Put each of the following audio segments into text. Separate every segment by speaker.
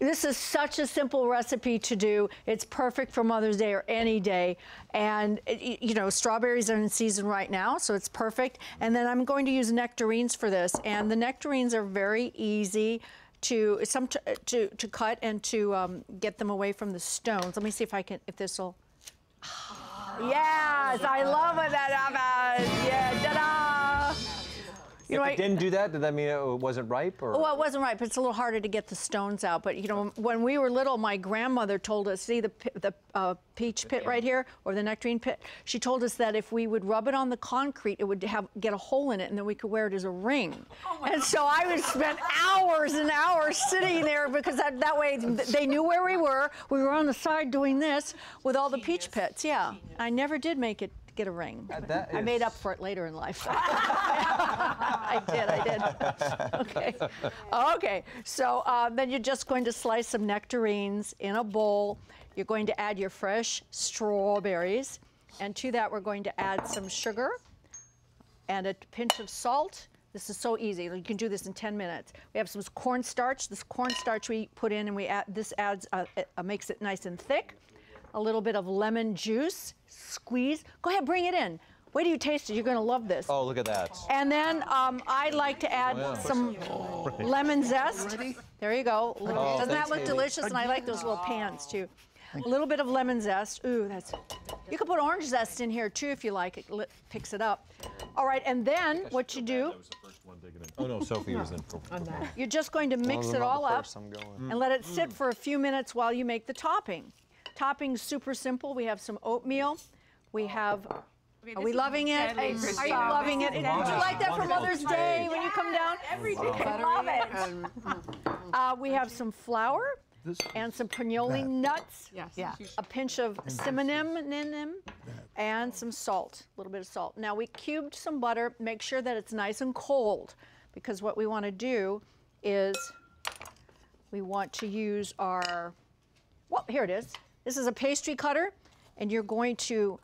Speaker 1: This is such a simple recipe to do. It's perfect for Mother's Day or any day. And, you know, strawberries are in season right now, so it's perfect. And then I'm going to use nectarines for this. And the nectarines are very easy to cut and to get them away from the stones. Let me see if I can, if this will. Yes, I love it. That happens. Yeah, ta-da!
Speaker 2: If it didn't do that, did that mean it wasn't ripe? Or?
Speaker 1: Well, it wasn't ripe. It's a little harder to get the stones out. But, you know, when we were little, my grandmother told us, see the peach pit right here, or the nectarine pit? She told us that if we would rub it on the concrete, it would get a hole in it, and then we could wear it as a ring. And so I would spend hours and hours sitting there, because that way they knew where we were. We were on the side doing this with all the peach pits. Yeah, I never did make it. Get a ring. I made up for it later in life. I did. Okay. Okay, so then you're just going to slice some nectarines in a bowl. You're going to add your fresh strawberries. And to that, we're going to add some sugar and a pinch of salt. This is so easy. You can do this in 10 minutes. We have some cornstarch. This cornstarch we put in, and this makes it nice and thick. A little bit of lemon juice, squeeze. Go ahead, bring it in. Wait till you taste it. You're going to love this.
Speaker 2: Oh, look at that.
Speaker 1: And then I like to add some lemon zest. There you go. Doesn't that look delicious? And I like those little pans, too. A little bit of lemon zest. Ooh, that's. You can put orange zest in here, too, if you like. It picks it up. All right, and then what you do.
Speaker 2: Oh, no, Sophie was in.
Speaker 1: You're just going to mix it all up and let it sit for a few minutes while you make the topping. Topping's super simple. We have some oatmeal. We have. Are we loving it? Are you loving it? Would you like that for Mother's Day when you come down? Every day. I love it. We have some flour and some pinole nuts. Yes. A pinch of cinnamon and some salt. A little bit of salt. Now we cubed some butter. Make sure that it's nice and cold, because what we want to do is we want to use our. Well, here it is. This is a pastry cutter, and you're going to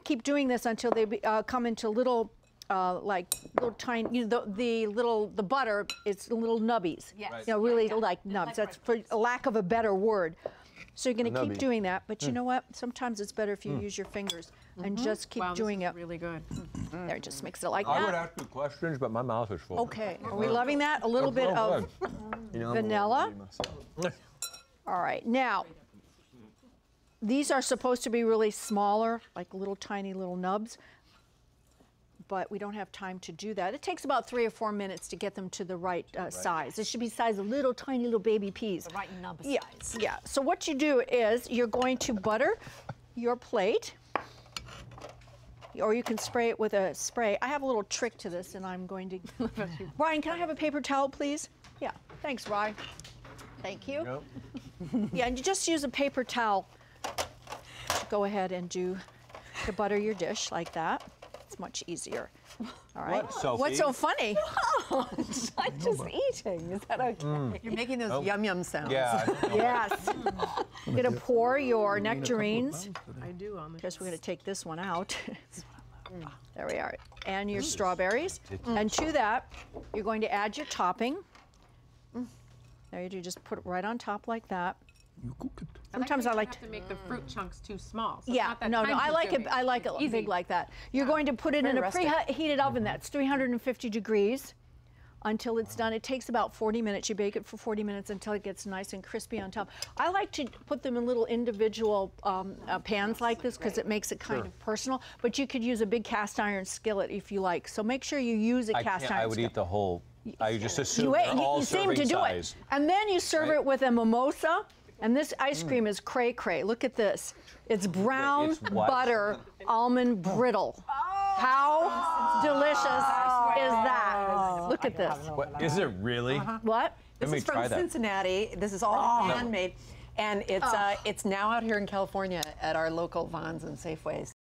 Speaker 1: keep doing this until they come into little, like little tiny. You know, the butter is little nubbies. Yes. You know, really like nubs. That's for lack of a better word. So you're going to keep doing that, but you know what? Sometimes it's better if you use your fingers and just keep doing it.
Speaker 3: Really good.
Speaker 1: There, just mix it like that.
Speaker 2: I would ask you questions, but my mouth is full.
Speaker 1: Okay. Are we loving that? A little bit of vanilla. All right. Now. These are supposed to be really smaller, like little tiny little nubs, but we don't have time to do that. It takes about 3 or 4 minutes to get them to the right size. It should be size of little tiny little baby peas.
Speaker 3: The right nub size.
Speaker 1: Yeah. So what you do is you're going to butter your plate, or you can spray it with a spray. I have a little trick to this, and I'm going to. Ryan, can I have a paper towel, please? Yeah. Thanks, Ryan. Thank you. Nope. Yeah, and you just use a paper towel. Go ahead and to butter your dish like that. It's much easier. All right.
Speaker 2: What, Sophie?
Speaker 1: What's so funny?
Speaker 3: Oh, I'm just eating. Is that okay? You're making those yum sounds.
Speaker 2: Yeah.
Speaker 1: Yes. You're going to pour your nectarines.
Speaker 3: I do on the.
Speaker 1: Guess we're going to take this one out. There we are. And your strawberries. And to that, you're going to add your topping. There you do. Just put it right on top like that.
Speaker 4: You cook it.
Speaker 3: Sometimes I like to make the fruit chunks too small. So
Speaker 1: yeah, no, I like it big like that. You're going to put it in a preheated oven that's 350 degrees until it's done. It takes about 40 minutes. You bake it for 40 minutes until it gets nice and crispy on top. I like to put them in little individual pans like this because it makes it kind of personal. But you could use a big cast iron skillet if you like. So make sure you use a cast iron.
Speaker 2: I would eat the whole. I just assume they're all
Speaker 1: you seem to do
Speaker 2: size.
Speaker 1: it, and then you serve it with a mimosa. And this ice cream is cray-cray. Look at this. It's brown butter almond brittle. How delicious is that? Look at this.
Speaker 2: What, is it really?
Speaker 1: What?
Speaker 3: This is from Cincinnati. This is all handmade. And it's now out here in California at our local Vons and Safeways.